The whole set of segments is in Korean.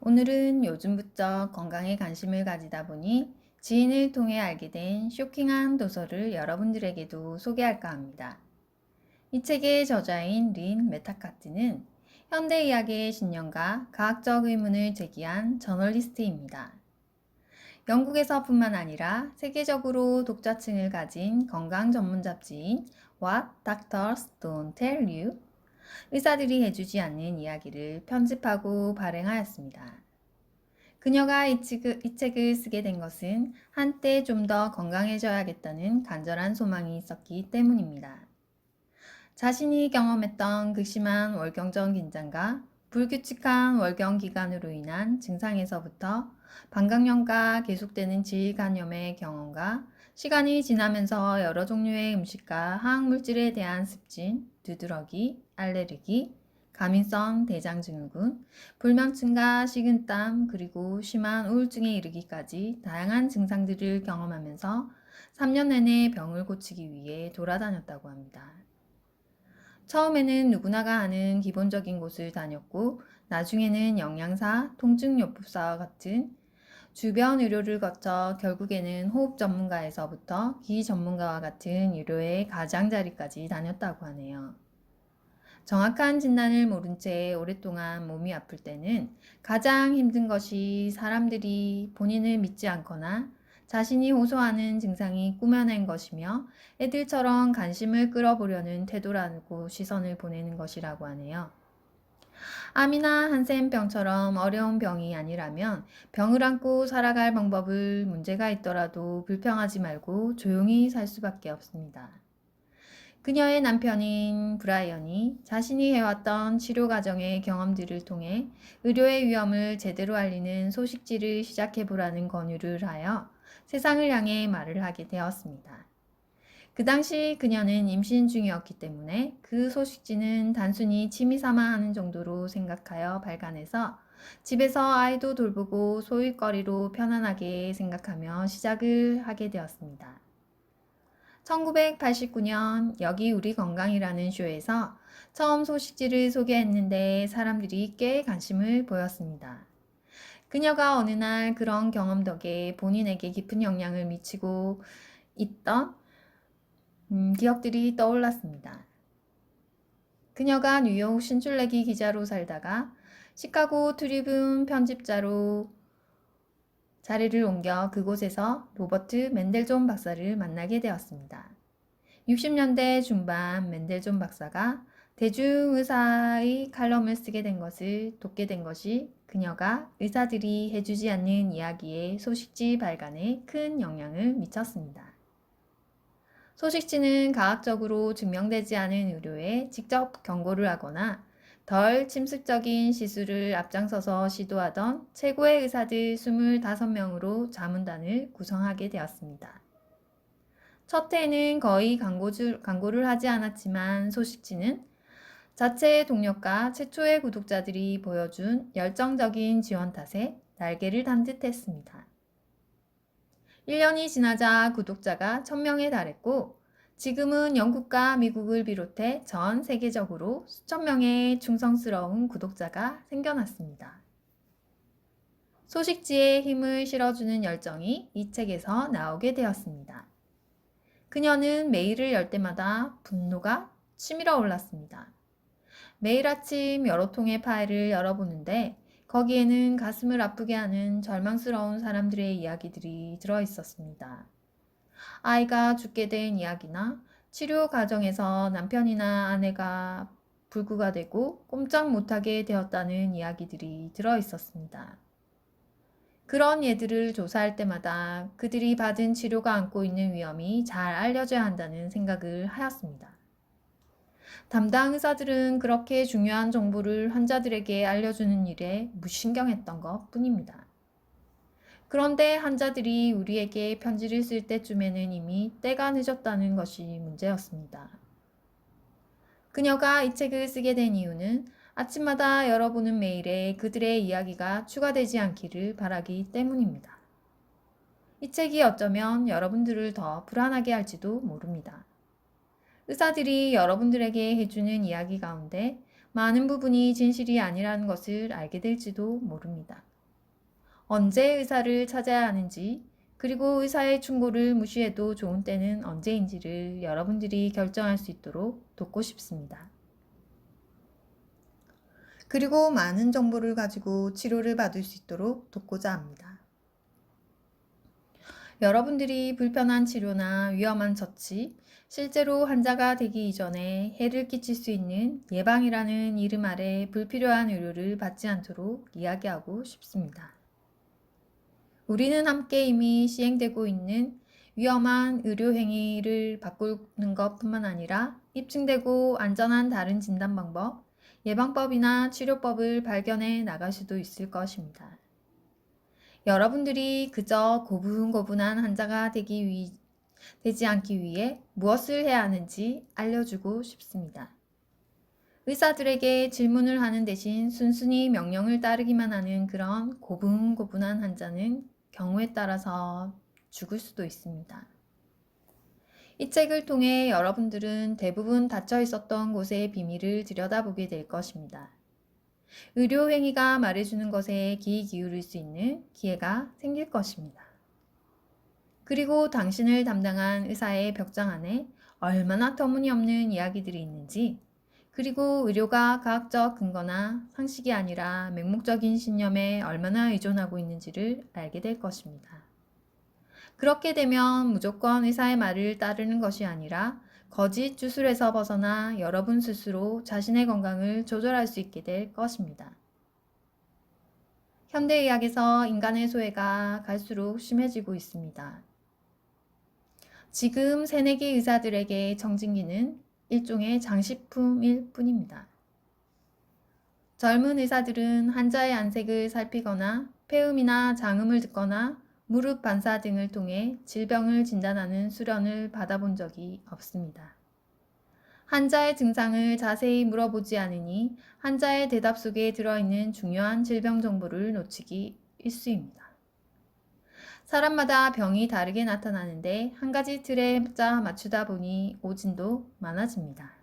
오늘은 요즘부터 건강에 관심을 가지다 보니 지인을 통해 알게 된 쇼킹한 도서를 여러분들에게도 소개할까 합니다. 이 책의 저자인 린 메타카트는 현대의학의 신념과 과학적 의문을 제기한 저널리스트입니다. 영국에서뿐만 아니라 세계적으로 독자층을 가진 건강 전문 잡지인 What Doctors Don't Tell You, 의사들이 해주지 않는 이야기를 편집하고 발행하였습니다. 그녀가 이 책을 쓰게 된 것은 한때 좀 더 건강해져야겠다는 간절한 소망이 있었기 때문입니다. 자신이 경험했던 극심한 월경적 긴장과 불규칙한 월경 기간으로 인한 증상에서부터 방광염과 계속되는 질간염의 경험과 시간이 지나면서 여러 종류의 음식과 화학물질에 대한 습진, 두드러기, 알레르기, 가민성 대장증후군, 불면증과 식은땀, 그리고 심한 우울증에 이르기까지 다양한 증상들을 경험하면서 3년 내내 병을 고치기 위해 돌아다녔다고 합니다. 처음에는 누구나가 아는 기본적인 곳을 다녔고, 나중에는 영양사, 통증요법사와 같은 주변 의료를 거쳐 결국에는 호흡 전문가에서부터 기전문가와 같은 의료의 가장자리까지 다녔다고 하네요. 정확한 진단을 모른 채 오랫동안 몸이 아플 때는 가장 힘든 것이 사람들이 본인을 믿지 않거나 자신이 호소하는 증상이 꾸며낸 것이며 애들처럼 관심을 끌어보려는 태도라고 시선을 보내는 것이라고 하네요. 암이나 한센병처럼 어려운 병이 아니라면 병을 안고 살아갈 방법을 문제가 있더라도 불평하지 말고 조용히 살 수밖에 없습니다. 그녀의 남편인 브라이언이 자신이 해왔던 치료 과정의 경험들을 통해 의료의 위험을 제대로 알리는 소식지를 시작해보라는 권유를 하여 세상을 향해 말을 하게 되었습니다. 그 당시 그녀는 임신 중이었기 때문에 그 소식지는 단순히 취미 삼아 하는 정도로 생각하여 발간해서 집에서 아이도 돌보고 소일거리로 편안하게 생각하며 시작을 하게 되었습니다. 1989년 여기 우리 건강이라는 쇼에서 처음 소식지를 소개했는데 사람들이 꽤 관심을 보였습니다. 그녀가 어느 날 그런 경험 덕에 본인에게 깊은 영향을 미치고 있던 기억들이 떠올랐습니다. 그녀가 뉴욕 신출내기 기자로 살다가 시카고 트리뷴 편집자로 자리를 옮겨 그곳에서 로버트 맨델존 박사를 만나게 되었습니다. 60년대 중반 맨델존 박사가 대중의사의 칼럼을 쓰게 된 것을 돕게 된 것이 그녀가 의사들이 해주지 않는 이야기의 소식지 발간에 큰 영향을 미쳤습니다. 소식지는 과학적으로 증명되지 않은 의료에 직접 경고를 하거나 덜 침습적인 시술을 앞장서서 시도하던 최고의 의사들 25명으로 자문단을 구성하게 되었습니다. 첫 해에는 거의 광고를 하지 않았지만 소식지는 자체의 동력과 최초의 구독자들이 보여준 열정적인 지원 탓에 날개를 단 듯했습니다. 1년이 지나자 구독자가 1000명에 달했고 지금은 영국과 미국을 비롯해 전 세계적으로 수천 명의 충성스러운 구독자가 생겨났습니다. 소식지에 힘을 실어주는 열정이 이 책에서 나오게 되었습니다. 그녀는 메일을 열 때마다 분노가 치밀어 올랐습니다. 매일 아침 여러 통의 파일을 열어보는데 거기에는 가슴을 아프게 하는 절망스러운 사람들의 이야기들이 들어있었습니다. 아이가 죽게 된 이야기나 치료 과정에서 남편이나 아내가 불구가 되고 꼼짝 못하게 되었다는 이야기들이 들어있었습니다. 그런 예들을 조사할 때마다 그들이 받은 치료가 안고 있는 위험이 잘 알려져야 한다는 생각을 하였습니다. 담당 의사들은 그렇게 중요한 정보를 환자들에게 알려주는 일에 무신경했던 것 뿐입니다. 그런데 환자들이 우리에게 편지를 쓸 때쯤에는 이미 때가 늦었다는 것이 문제였습니다. 그녀가 이 책을 쓰게 된 이유는 아침마다 열어보는 메일에 그들의 이야기가 추가되지 않기를 바라기 때문입니다. 이 책이 어쩌면 여러분들을 더 불안하게 할지도 모릅니다. 의사들이 여러분들에게 해주는 이야기 가운데 많은 부분이 진실이 아니라는 것을 알게 될지도 모릅니다. 언제 의사를 찾아야 하는지, 그리고 의사의 충고를 무시해도 좋은 때는 언제인지를 여러분들이 결정할 수 있도록 돕고 싶습니다. 그리고 많은 정보를 가지고 치료를 받을 수 있도록 돕고자 합니다. 여러분들이 불편한 치료나 위험한 처치, 실제로 환자가 되기 이전에 해를 끼칠 수 있는 예방이라는 이름 아래 불필요한 의료를 받지 않도록 이야기하고 싶습니다. 우리는 함께 이미 시행되고 있는 위험한 의료 행위를 바꾸는 것뿐만 아니라 입증되고 안전한 다른 진단 방법, 예방법이나 치료법을 발견해 나갈 수도 있을 것입니다. 여러분들이 그저 고분고분한 환자가 되지 않기 위해 무엇을 해야 하는지 알려주고 싶습니다. 의사들에게 질문을 하는 대신 순순히 명령을 따르기만 하는 그런 고분고분한 환자는 경우에 따라서 죽을 수도 있습니다. 이 책을 통해 여러분들은 대부분 닫혀 있었던 곳의 비밀을 들여다보게 될 것입니다. 의료 행위가 말해주는 것에 귀 기울일 수 있는 기회가 생길 것입니다. 그리고 당신을 담당한 의사의 벽장 안에 얼마나 터무니없는 이야기들이 있는지, 그리고 의료가 과학적 근거나 상식이 아니라 맹목적인 신념에 얼마나 의존하고 있는지를 알게 될 것입니다. 그렇게 되면 무조건 의사의 말을 따르는 것이 아니라 거짓 주술에서 벗어나 여러분 스스로 자신의 건강을 조절할 수 있게 될 것입니다. 현대의학에서 인간의 소외가 갈수록 심해지고 있습니다. 지금 새내기 의사들에게 청진기는 일종의 장식품일 뿐입니다. 젊은 의사들은 환자의 안색을 살피거나 폐음이나 장음을 듣거나 무릎 반사 등을 통해 질병을 진단하는 수련을 받아본 적이 없습니다. 환자의 증상을 자세히 물어보지 않으니 환자의 대답 속에 들어있는 중요한 질병 정보를 놓치기 일쑤입니다. 사람마다 병이 다르게 나타나는데 한 가지 틀에 맞추다 보니 오진도 많아집니다.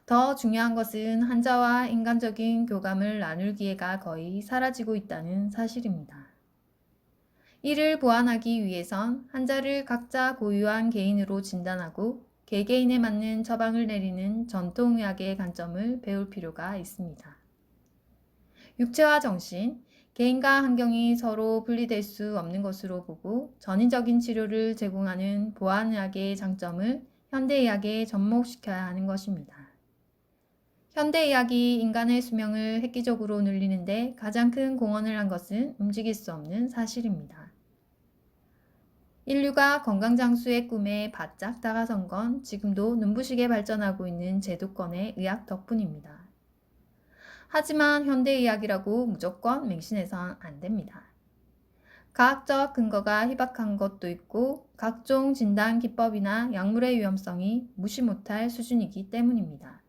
더 중요한 것은 환자와 인간적인 교감을 나눌 기회가 거의 사라지고 있다는 사실입니다. 이를 보완하기 위해선 환자를 각자 고유한 개인으로 진단하고 개개인에 맞는 처방을 내리는 전통의학의 관점을 배울 필요가 있습니다. 육체와 정신, 개인과 환경이 서로 분리될 수 없는 것으로 보고 전인적인 치료를 제공하는 보안의학의 장점을 현대의학에 접목시켜야 하는 것입니다. 현대의학이 인간의 수명을 획기적으로 늘리는데 가장 큰 공헌을 한 것은 움직일 수 없는 사실입니다. 인류가 건강장수의 꿈에 바짝 다가선 건 지금도 눈부시게 발전하고 있는 제도권의 의학 덕분입니다. 하지만 현대의학이라고 무조건 맹신해선 안 됩니다. 과학적 근거가 희박한 것도 있고 각종 진단 기법이나 약물의 위험성이 무시 못할 수준이기 때문입니다.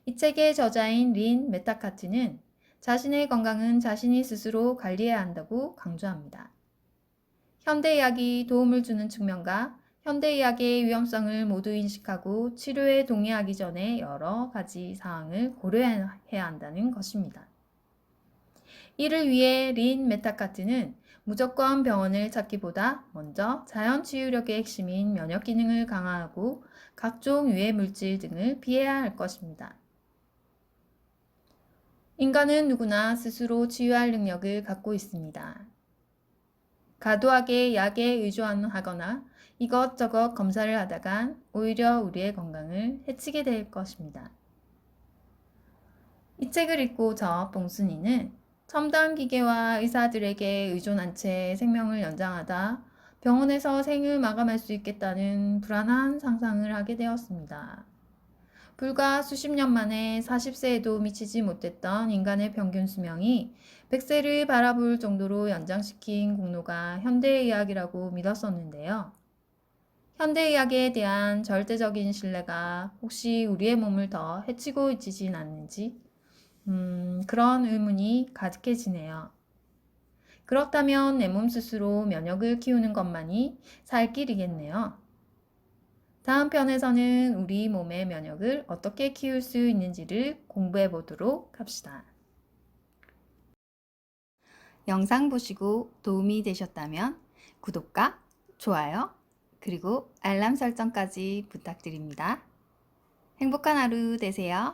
이 책의 저자인 린 메타카트는 자신의 건강은 자신이 스스로 관리해야 한다고 강조합니다. 현대의학이 도움을 주는 측면과 현대의학의 위험성을 모두 인식하고 치료에 동의하기 전에 여러 가지 사항을 고려해야 한다는 것입니다. 이를 위해 린 메타카트는 무조건 병원을 찾기보다 먼저 자연치유력의 핵심인 면역 기능을 강화하고 각종 유해 물질 등을 피해야 할 것입니다. 인간은 누구나 스스로 치유할 능력을 갖고 있습니다. 과도하게 약에 의존하거나 이것저것 검사를 하다간 오히려 우리의 건강을 해치게 될 것입니다. 이 책을 읽고 저 봉순이는 첨단 기계와 의사들에게 의존한 채 생명을 연장하다 병원에서 생을 마감할 수 있겠다는 불안한 상상을 하게 되었습니다. 불과 수십 년 만에 40세에도 미치지 못했던 인간의 평균 수명이 100세를 바라볼 정도로 연장시킨 공로가 현대의학이라고 믿었었는데요. 현대의학에 대한 절대적인 신뢰가 혹시 우리의 몸을 더 해치고 있지진 않는지 그런 의문이 가득해지네요. 그렇다면 내 몸 스스로 면역을 키우는 것만이 살 길이겠네요. 다음 편에서는 우리 몸의 면역을 어떻게 키울 수 있는지를 공부해 보도록 합시다. 영상 보시고 도움이 되셨다면 구독과 좋아요, 그리고 알람 설정까지 부탁드립니다. 행복한 하루 되세요.